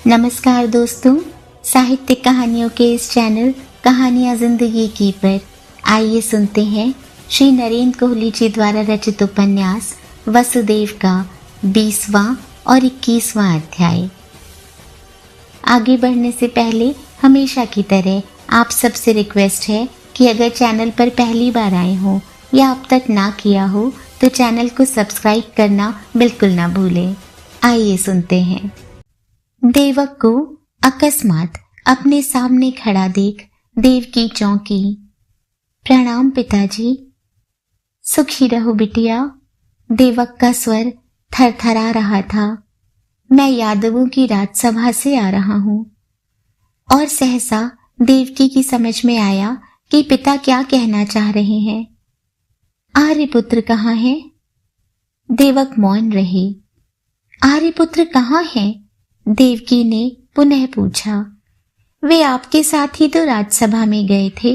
नमस्कार दोस्तों, साहित्यिक कहानियों के इस चैनल कहानियाँ जिंदगी की पर आइए सुनते हैं श्री नरेंद्र कोहली जी द्वारा रचित उपन्यास वसुदेव का 20वां और 21वां अध्याय। आगे बढ़ने से पहले हमेशा की तरह आप सबसे रिक्वेस्ट है कि अगर चैनल पर पहली बार आए हो या अब तक ना किया हो तो चैनल को सब्सक्राइब करना बिल्कुल ना भूलें। आइए सुनते हैं। देवक को अकस्मात अपने सामने खड़ा देख देवकी चौंकी। प्रणाम पिताजी। सुखी रहो बिटिया। देवक का स्वर थरथरा रहा था। मैं यादवों की राजसभा से आ रहा हूं। और सहसा देवकी की समझ में आया कि पिता क्या कहना चाह रहे हैं। आर्यपुत्र कहाँ है? देवक मौन रही। आर्यपुत्र कहाँ है? देवकी ने पुनः पूछा। वे आपके साथ ही तो राजसभा में गए थे।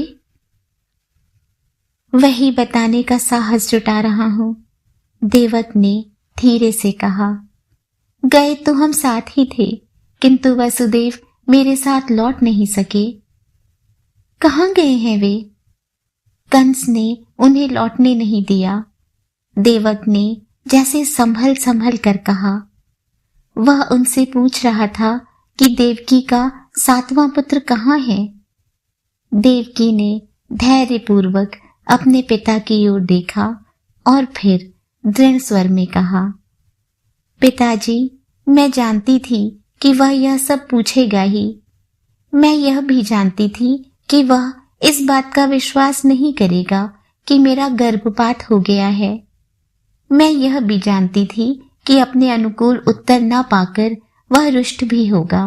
वही बताने का साहस जुटा रहा हूं, देवक ने धीरे से कहा। गए तो हम साथ ही थे, किंतु वसुदेव मेरे साथ लौट नहीं सके। कहाँ गए हैं वे? कंस ने उन्हें लौटने नहीं दिया। देवक ने जैसे संभल संभल कर कहा। वह उनसे पूछ रहा था कि देवकी का 7वां पुत्र कहाँ है। देवकी ने धैर्यपूर्वक अपने पिता की ओर देखा और फिर दृढ़ स्वर में कहा, पिताजी, मैं जानती थी कि वह यह सब पूछेगा ही। मैं यह भी जानती थी कि वह इस बात का विश्वास नहीं करेगा कि मेरा गर्भपात हो गया है। मैं यह भी जानती थी कि अपने अनुकूल उत्तर न पाकर वह रुष्ट भी होगा।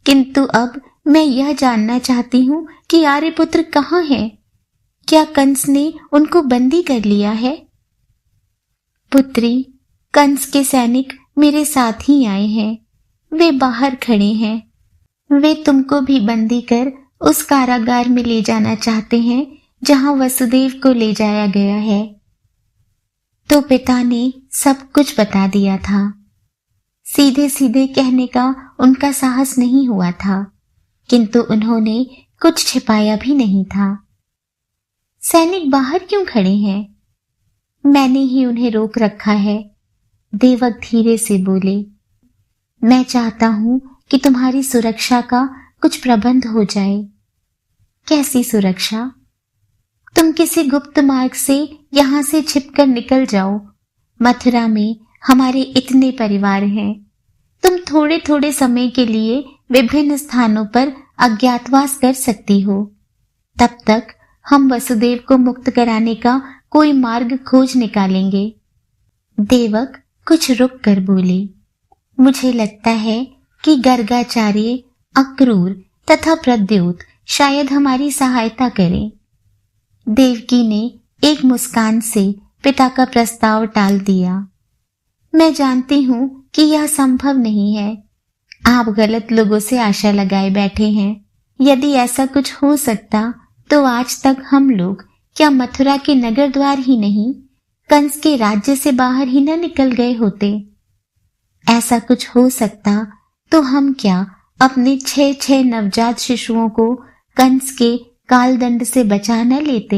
किंतु अब मैं यह जानना चाहती हूं कि आर्यपुत्र कहाँ है? क्या कंस ने उनको बंदी कर लिया है? पुत्री, कंस के सैनिक मेरे साथ ही आए हैं। वे बाहर खड़े हैं। वे तुमको भी बंदी कर उस कारागार में ले जाना चाहते हैं जहां वसुदेव को ले जाया गया है। तो पिता ने सब कुछ बता दिया था। सीधे सीधे कहने का उनका साहस नहीं हुआ था, किंतु उन्होंने कुछ छिपाया भी नहीं था। सैनिक बाहर क्यों खड़े हैं? मैंने ही उन्हें रोक रखा है। देवक धीरे से बोले। मैं चाहता हूं कि तुम्हारी सुरक्षा का कुछ प्रबंध हो जाए। कैसी सुरक्षा? तुम किसी गुप्त मार्ग से यहां से छिपकर निकल जाओ। मथुरा में हमारे इतने परिवार हैं। तुम थोड़े थोड़े समय के लिए विभिन्न स्थानों पर अज्ञातवास कर सकती हो। तब तक हम वसुदेव को मुक्त कराने का कोई मार्ग खोज निकालेंगे। देवक कुछ रुक कर बोले। मुझे लगता है कि गर्गाचार्य, अक्रूर तथा प्रद्योत शायद हमारी सहायता करें। देवकी ने एक मुस्कान से पिता का प्रस्ताव टाल दिया। मैं जानती हूं कि यह संभव नहीं है। आप गलत लोगों से आशा लगाए बैठे हैं। यदि ऐसा कुछ हो सकता तो आज तक हम लोग क्या मथुरा के नगर द्वार ही नहीं, कंस के राज्य से बाहर ही न निकल गए होते। ऐसा कुछ हो सकता तो हम क्या अपने 6 नवजात शिशुओं को कंस के कालदंड से बचा न लेते।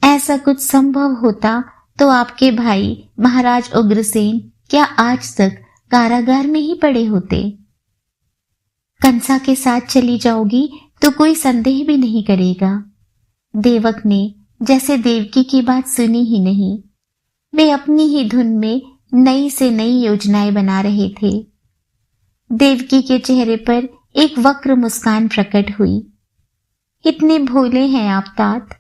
ऐसा कुछ संभव होता तो आपके भाई महाराज उग्रसेन क्या आज तक कारागार में ही पड़े होते। कंसा के साथ चली जाओगी तो कोई संदेह भी नहीं करेगा। देवक ने जैसे देवकी की बात सुनी ही नहीं। वे अपनी ही धुन में नई से नई योजनाएं बना रहे थे। देवकी के चेहरे पर एक वक्र मुस्कान प्रकट हुई। इतने भोले हैं आप तात।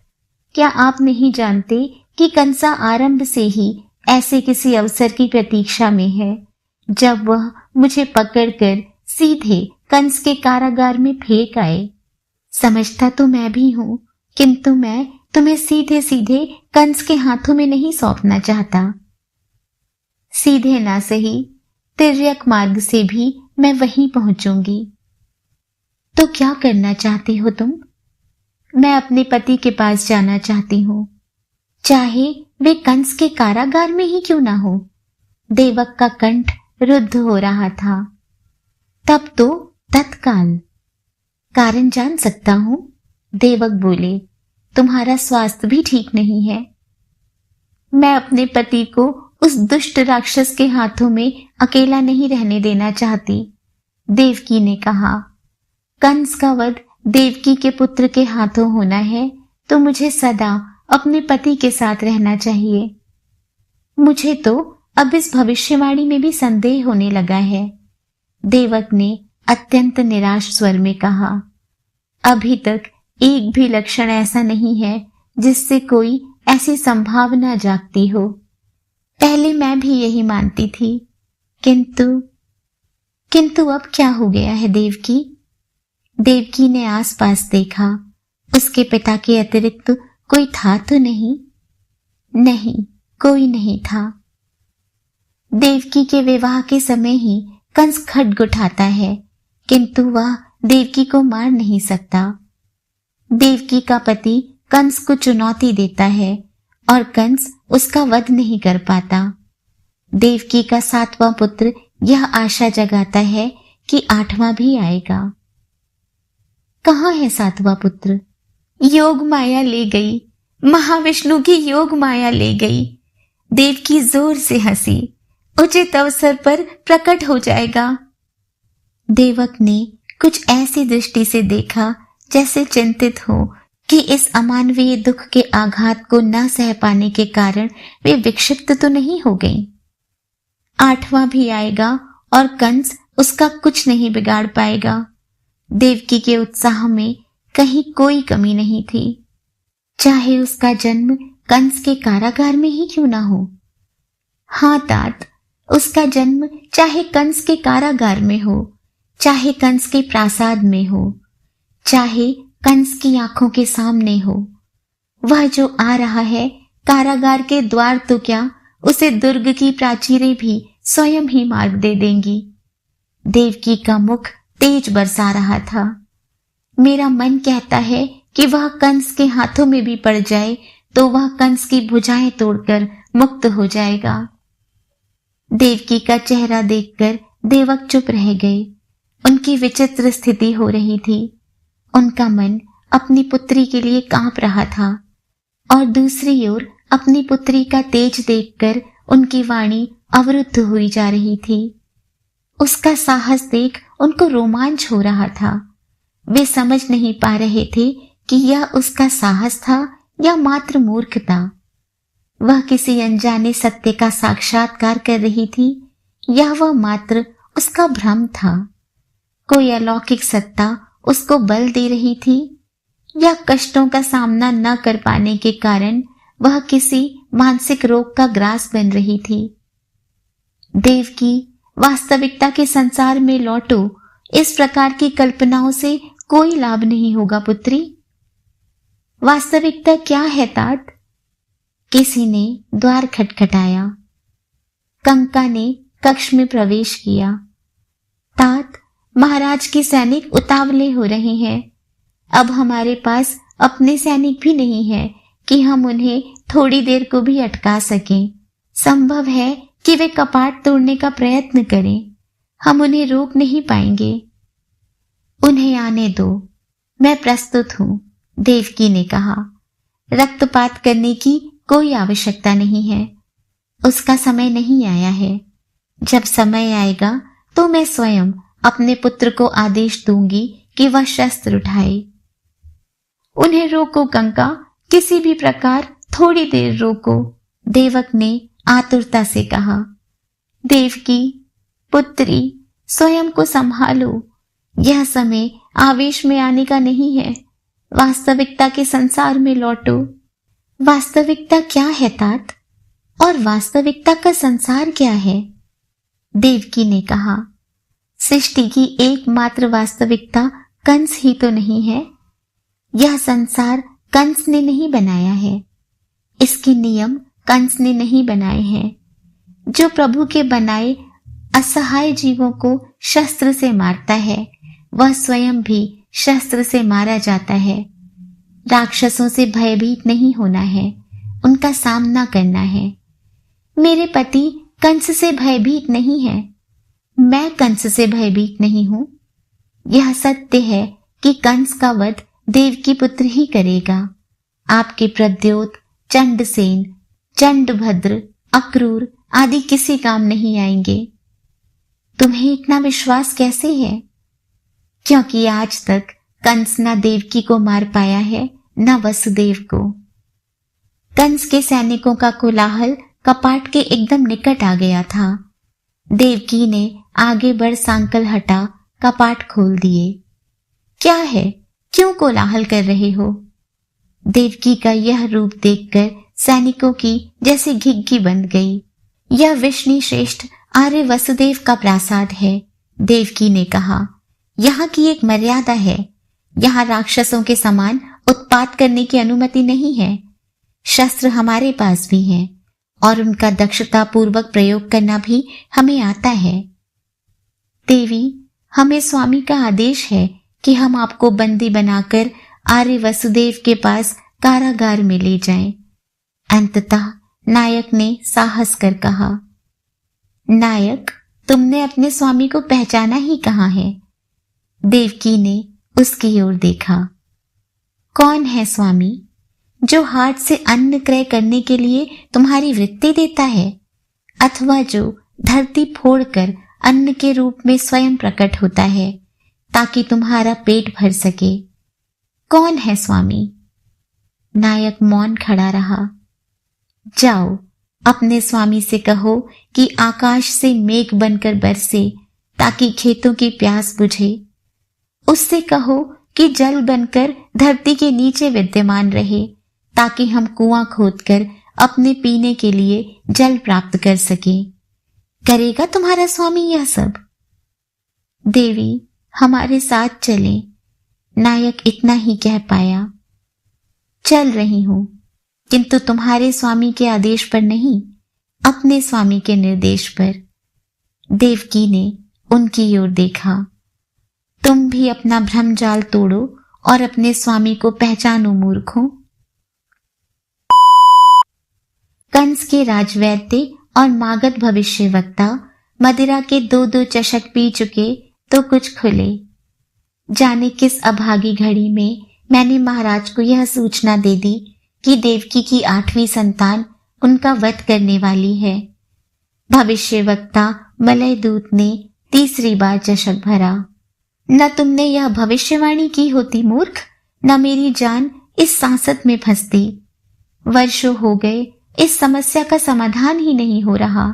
क्या आप नहीं जानते कि कंसा आरंभ से ही ऐसे किसी अवसर की प्रतीक्षा में है जब वह मुझे पकड़कर सीधे कंस के कारागार में फेंक आए। समझता तो मैं भी हूं, किंतु मैं तुम्हें सीधे सीधे कंस के हाथों में नहीं सौंपना चाहता। सीधे ना सही, तिर्यक मार्ग से भी मैं वहीं पहुंचूंगी। तो क्या करना चाहती हो तुम? मैं अपने पति के पास जाना चाहती हूँ, चाहे वे कंस के कारागार में ही क्यों ना हो। देवक का कंठ रुद्ध हो रहा था। तब तो तत्काल। कारण जान सकता हूं? देवक बोले, तुम्हारा स्वास्थ्य भी ठीक नहीं है। मैं अपने पति को उस दुष्ट राक्षस के हाथों में अकेला नहीं रहने देना चाहती, देवकी ने कहा। कंस का वध देवकी के पुत्र के हाथों होना है तो मुझे सदा अपने पति के साथ रहना चाहिए। मुझे तो अब इस भविष्यवाणी में भी संदेह होने लगा है, देवक ने अत्यंत निराश स्वर में कहा। अभी तक एक भी लक्षण ऐसा नहीं है जिससे कोई ऐसी संभावना जागती हो। पहले मैं भी यही मानती थी, किंतु अब क्या हो गया है देवकी? देवकी ने आसपास देखा। उसके पिता के अतिरिक्त कोई था तो नहीं? नहीं, कोई नहीं था। देवकी के विवाह के समय ही कंस खड्ग उठाता है, किंतु वह देवकी को मार नहीं सकता। देवकी का पति कंस को चुनौती देता है और कंस उसका वध नहीं कर पाता। देवकी का 7वां पुत्र यह आशा जगाता है कि 8वां भी आएगा। कहाँ है 7वां पुत्र? योग माया ले गई, महाविष्णु की योग माया ले गई। देवकी जोर से हंसी। उचित अवसर पर प्रकट हो जाएगा। देवक ने कुछ ऐसी दृष्टि से देखा जैसे चिंतित हो कि इस अमानवीय दुख के आघात को न सह पाने के कारण वे विक्षिप्त तो नहीं हो गई। 8वां भी आएगा और कंस उसका कुछ नहीं बिगाड़ पाएगा। देवकी के उत्साह में कहीं कोई कमी नहीं थी, चाहे उसका जन्म कंस के कारागार में ही क्यों ना हो। हाँ तात, उसका जन्म चाहे कंस के कारागार में हो, चाहे कंस के प्रासाद में हो, चाहे कंस की आंखों के सामने हो, वह जो आ रहा है कारागार के द्वार तो क्या, उसे दुर्ग की प्राचीरें भी स्वयं ही मार्ग दे देंगी। देवकी का मुख तेज बरसा रहा था। मेरा मन कहता है कि वह कंस के हाथों में भी पड़ जाए तो वह कंस की भुजाएं तोड़कर मुक्त हो जाएगा। देवकी का चेहरा देखकर देवक चुप रह गए। उनकी विचित्र स्थिति हो रही थी। उनका मन अपनी पुत्री के लिए कांप रहा था और दूसरी ओर अपनी पुत्री का तेज देखकर उनकी वाणी अवरुद्ध हुई जा रही थी। उसका साहस देख उनको रोमांच हो रहा था। वे समझ नहीं पा रहे थे कि यह उसका साहस था या मात्र मूर्खता। वह किसी अनजाने सत्य का साक्षात्कार कर रही थी या वह मात्र उसका भ्रम था। कोई अलौकिक सत्ता उसको बल दे रही थी या कष्टों का सामना न कर पाने के कारण वह किसी मानसिक रोग का ग्रास बन रही थी। देवकी, वास्तविकता के संसार में लौटो। इस प्रकार की कल्पनाओं से कोई लाभ नहीं होगा पुत्री। वास्तविकता क्या है तात? किसी ने द्वार खटखटाया। कंका ने कक्ष में प्रवेश किया। तात, महाराज के सैनिक उतावले हो रहे हैं। अब हमारे पास अपने सैनिक भी नहीं है कि हम उन्हें थोड़ी देर को भी अटका सकें। संभव है कि वे कपाट तोड़ने का प्रयत्न करें। हम उन्हें रोक नहीं पाएंगे। उन्हें आने दो, मैं प्रस्तुत हूं, देवकी ने कहा। रक्तपात करने की कोई आवश्यकता नहीं है। उसका समय नहीं आया है। जब समय आएगा तो मैं स्वयं अपने पुत्र को आदेश दूंगी कि वह शस्त्र उठाए। उन्हें रोको कंका, किसी भी प्रकार थोड़ी देर रोको, देवक ने आतुरता से कहा। देवकी, पुत्री, स्वयं को संभालो। यह समय आवेश में आने का नहीं है। वास्तविकता के संसार में लौटो। वास्तविकता क्या है तात? और वास्तविकता का संसार क्या है? देवकी ने कहा। सृष्टि की एकमात्र वास्तविकता कंस ही तो नहीं है। यह संसार कंस ने नहीं बनाया है। इसके नियम कंस ने नहीं बनाए हैं। जो प्रभु के बनाए असहाय जीवों को शस्त्र से मारता है, वह स्वयं भी शस्त्र से मारा जाता है। राक्षसों से भयभीत नहीं होना है, उनका सामना करना है। मेरे पति कंस से भयभीत नहीं है। मैं कंस से भयभीत नहीं हूं। यह सत्य है कि कंस का वध देवकी पुत्र ही करेगा। आपके प्रद्योत, चंडसेन, चंडभद्र, अक्रूर आदि किसी काम नहीं आएंगे। तुम्हें इतना विश्वास कैसे है? क्योंकि आज तक कंस न देवकी को मार पाया है न वसुदेव को। कंस के सैनिकों का कोलाहल कपाट के एकदम निकट आ गया था। देवकी ने आगे बढ़ सांकल हटा कपाट खोल दिए। क्या है, क्यों कोलाहल कर रहे हो? देवकी का यह रूप देखकर सैनिकों की जैसे घिघी बंध गई। यह विष्णु श्रेष्ठ आर्य वसुदेव का प्रासाद है, देवकी ने कहा। यहाँ की एक मर्यादा है। यहाँ राक्षसों के समान उत्पात करने की अनुमति नहीं है। शस्त्र हमारे पास भी हैं और उनका दक्षता पूर्वक प्रयोग करना भी हमें आता है। देवी, हमें स्वामी का आदेश है कि हम आपको बंदी बनाकर आर्य वसुदेव के पास कारागार में ले जाएं। अंततः नायक ने साहस कर कहा। नायक, तुमने अपने स्वामी को पहचाना ही कहाँ है? देवकी ने उसकी ओर देखा। कौन है स्वामी? जो हाट से अन्न क्रय करने के लिए तुम्हारी वृत्ति देता है, अथवा जो धरती फोड़कर अन्न के रूप में स्वयं प्रकट होता है ताकि तुम्हारा पेट भर सके। कौन है स्वामी? नायक मौन खड़ा रहा। जाओ, अपने स्वामी से कहो कि आकाश से मेघ बनकर बरसे ताकि खेतों की प्यास बुझे। उससे कहो कि जल बनकर धरती के नीचे विद्यमान रहे ताकि हम कुआं खोदकर अपने पीने के लिए जल प्राप्त कर सके। करेगा तुम्हारा स्वामी यह सब? देवी, हमारे साथ चलें। नायक इतना ही कह पाया। चल रही हूं, किंतु तुम्हारे स्वामी के आदेश पर नहीं, अपने स्वामी के निर्देश पर। देवकी ने उनकी ओर देखा। तुम भी अपना भ्रम जाल तोड़ो और अपने स्वामी को पहचानो मूर्खों। कंस के राजवैद्य और मागध भविष्यवक्ता मदिरा के 2-2 चषक पी चुके तो कुछ खुले। जाने किस अभागी घड़ी में मैंने महाराज को यह सूचना दे दी कि देवकी की 8वीं संतान उनका वध करने वाली है। भविष्यवक्ता मलय दूत ने तीसरी बार चषक भरा। न तुमने यह भविष्यवाणी की होती मूर्ख, न मेरी जान इस सांसत में फंसती। वर्षों हो गए, इस समस्या का समाधान ही नहीं हो रहा।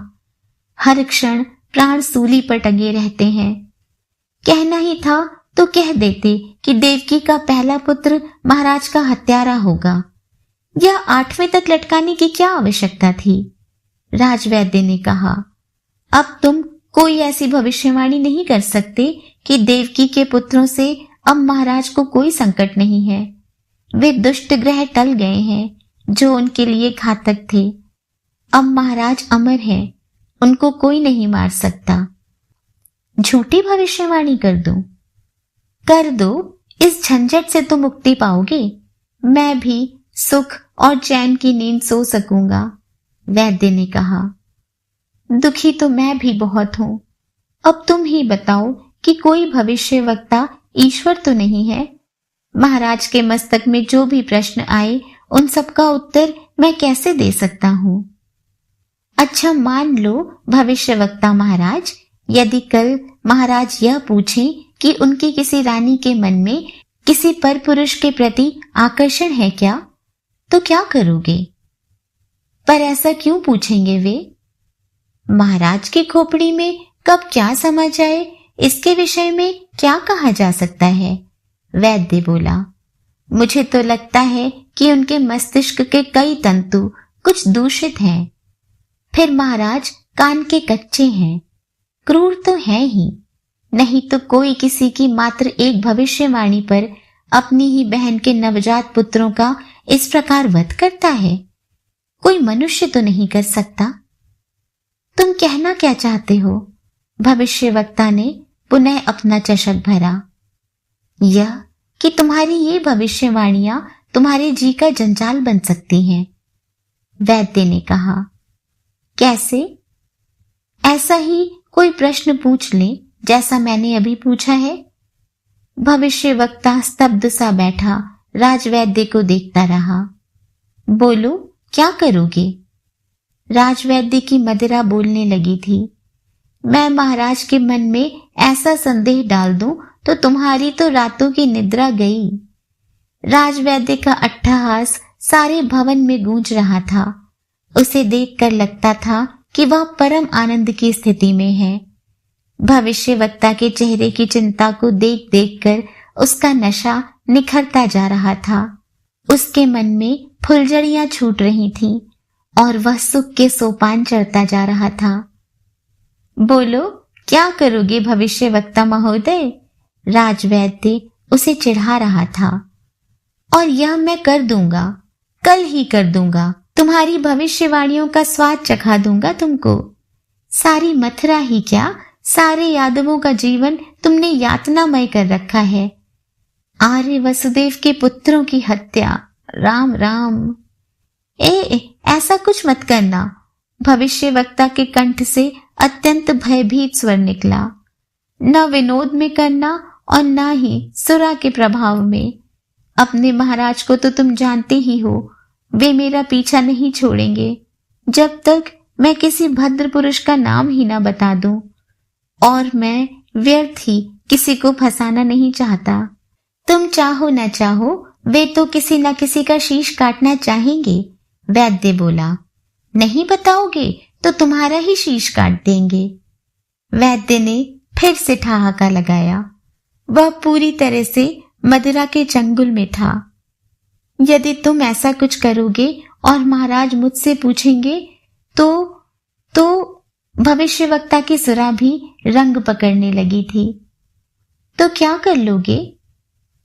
हर क्षण प्राण सूली पर टंगे रहते हैं। कहना ही था तो कह देते कि देवकी का पहला पुत्र महाराज का हत्यारा होगा। यह 8वें तक लटकाने की क्या आवश्यकता थी? राजवैद्य ने कहा। अब तुम कोई ऐसी भविष्यवाणी नहीं कर सकते कि देवकी के पुत्रों से अब महाराज को कोई संकट नहीं है। वे दुष्ट ग्रह टल गए हैं जो उनके लिए घातक थे। अब महाराज अमर हैं, उनको कोई नहीं मार सकता। झूठी भविष्यवाणी कर दो, इस झंझट से तो मुक्ति पाओगे। मैं भी सुख और चैन की नींद सो सकूंगा, वैद्य ने कहा। दुखी तो मैं भी बहुत हूं। अब तुम ही बताओ कि कोई भविष्यवक्ता ईश्वर तो नहीं है। महाराज के मस्तक में जो भी प्रश्न आए उन सब का उत्तर मैं कैसे दे सकता हूं? अच्छा, मान लो भविष्यवक्ता महाराज, यदि कल महाराज यह पूछें कि उनकी किसी रानी के मन में किसी पर पुरुष के प्रति आकर्षण है क्या, तो क्या करोगे? पर ऐसा क्यों पूछेंगे वे? महाराज की खोपड़ी में कब क्या समा जाए, इसके विषय में क्या कहा जा सकता है? वैद्य बोला। मुझे तो लगता है कि उनके मस्तिष्क के कई तंतु कुछ दूषित हैं। फिर महाराज कान के कच्चे हैं, क्रूर तो हैं ही, नहीं तो कोई किसी की मात्र एक भविष्यवाणी पर अपनी ही बहन के नवजात पुत्रों का इस प्रकार वध करता है? कोई मनुष्य तो नहीं कर सकता। तुम कहना क्या चाहते हो? भविष्यवक्ता ने पुनः अपना चषक भरा। यह कि तुम्हारी ये भविष्यवाणियां तुम्हारे जी का जंजाल बन सकती हैं, वैद्य ने कहा। कैसे? ऐसा ही कोई प्रश्न पूछ ले, जैसा मैंने अभी पूछा है। भविष्यवक्ता स्तब्ध सा बैठा राजवैद्य को देखता रहा। बोलो, क्या करोगे? राजवैद्य की मदिरा बोलने लगी थी। मैं महाराज के मन में ऐसा संदेह डाल दूं तो तुम्हारी तो रातों की निद्रा गई। राजवैद्य का अट्टहास सारे भवन में गूंज रहा था। उसे देखकर लगता था कि वह परम आनंद की स्थिति में है। भविष्यवक्ता के चेहरे की चिंता को देख देख कर उसका नशा निखरता जा रहा था। उसके मन में फुलझड़ियां छूट रही थीं और वह सुख के सोपान चढ़ता जा रहा था। बोलो, क्या करोगे भविष्यवक्ता महोदय? राजवैद्य उसे चिढ़ा रहा था। और यह मैं कर दूंगा, कल ही कर दूंगा। तुम्हारी भविष्यवाणियों का स्वाद चखा दूंगा तुमको। सारी मथुरा ही क्या, सारे यादवों का जीवन तुमने यातनामय कर रखा है। आर्य वसुदेव के पुत्रों की हत्या, राम राम। ऐसा कुछ मत करना। भविष्यवक्ता के कंठ से अत्यंत भयभीत स्वर निकला। न विनोद में करना और न ही सुरा के प्रभाव में। अपने महाराज को तो तुम जानते ही हो, वे मेरा पीछा नहीं छोड़ेंगे जब तक मैं किसी भद्र पुरुष का नाम ही ना बता दूं। और मैं व्यर्थ ही किसी को फंसाना नहीं चाहता। तुम चाहो न चाहो, वे तो किसी न किसी का शीश काटना चाहेंगे। वैद्य बोला। नहीं बताओगे तो तुम्हारा ही शीश काट देंगे। वैद्य ने फिर से ठहाका लगाया। वह पूरी तरह से मदिरा के चंगुल में था। यदि तुम ऐसा कुछ करोगे और महाराज मुझसे पूछेंगे तो भविष्यवक्ता की सुरा भी रंग पकड़ने लगी थी। तो क्या कर लोगे?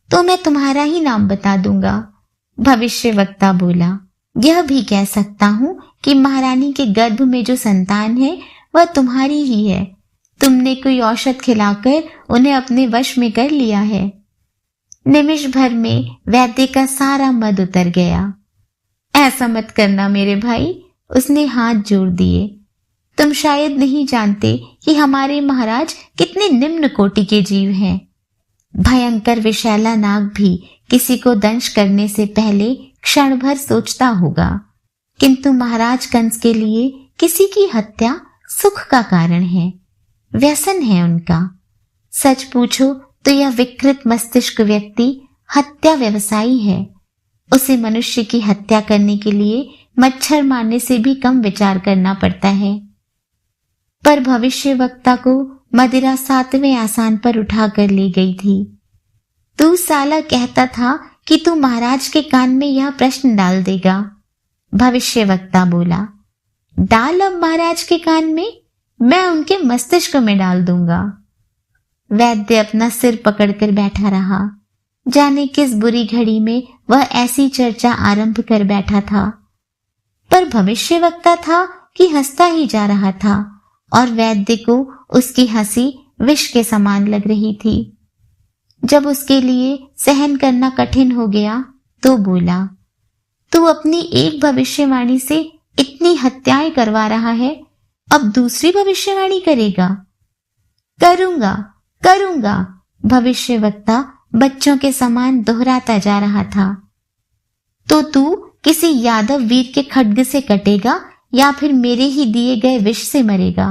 तो मैं तुम्हारा ही नाम बता दूंगा। भविष्यवक्ता बोला। यह भी कह सकता हूं कि महारानी के गर्भ में जो संतान है वह तुम्हारी ही है। तुमने कोई औषध खिलाकर उन्हें अपने वश में कर लिया है। निमिष भर में वैद्य का सारा मद उतर गया। ऐसा मत करना मेरे भाई, उसने हाथ जोड़ दिए। तुम शायद नहीं जानते कि हमारे महाराज कितने निम्न कोटि के जीव हैं। भयंकर विषैला नाग भी किसी को दंश करने से पहले क्षण भर सोचता होगा, किंतु महाराज कंस के लिए किसी की हत्या सुख का कारण है, व्यसन है उनका। सच पूछो तो यह विकृत मस्तिष्क व्यक्ति हत्या व्यवसायी है। उसे मनुष्य की हत्या करने के लिए मच्छर मारने से भी कम विचार करना पड़ता है। पर भविष्यवक्ता को मदिरा 7वें आसान पर उठाकर ले गई थी। तू साला कहता था कि तू महाराज के कान में यह प्रश्न डाल देगा। भविष्यवक्ता बोला। डाल अब महाराज के कान में, मैं उनके मस्तिष्क में डाल दूंगा। वैद्य अपना सिर पकड़कर बैठा रहा। जाने किस बुरी घड़ी में वह ऐसी चर्चा आरंभ कर बैठा था। पर भविष्यवक्ता था कि हंसता ही जा रहा था और वैद्य को उसकी हंसी विष के समान लग रही थी। जब उसके लिए सहन करना कठिन हो गया तो बोला, तू अपनी एक भविष्यवाणी से इतनी हत्याएं करवा रहा है, अब दूसरी भविष्यवाणी करेगा? करूंगा करूंगा, भविष्यवक्ता बच्चों के समान दोहराता जा रहा था। तो तू किसी यादव वीर के खड्ग से कटेगा या फिर मेरे ही दिए गए विष से मरेगा?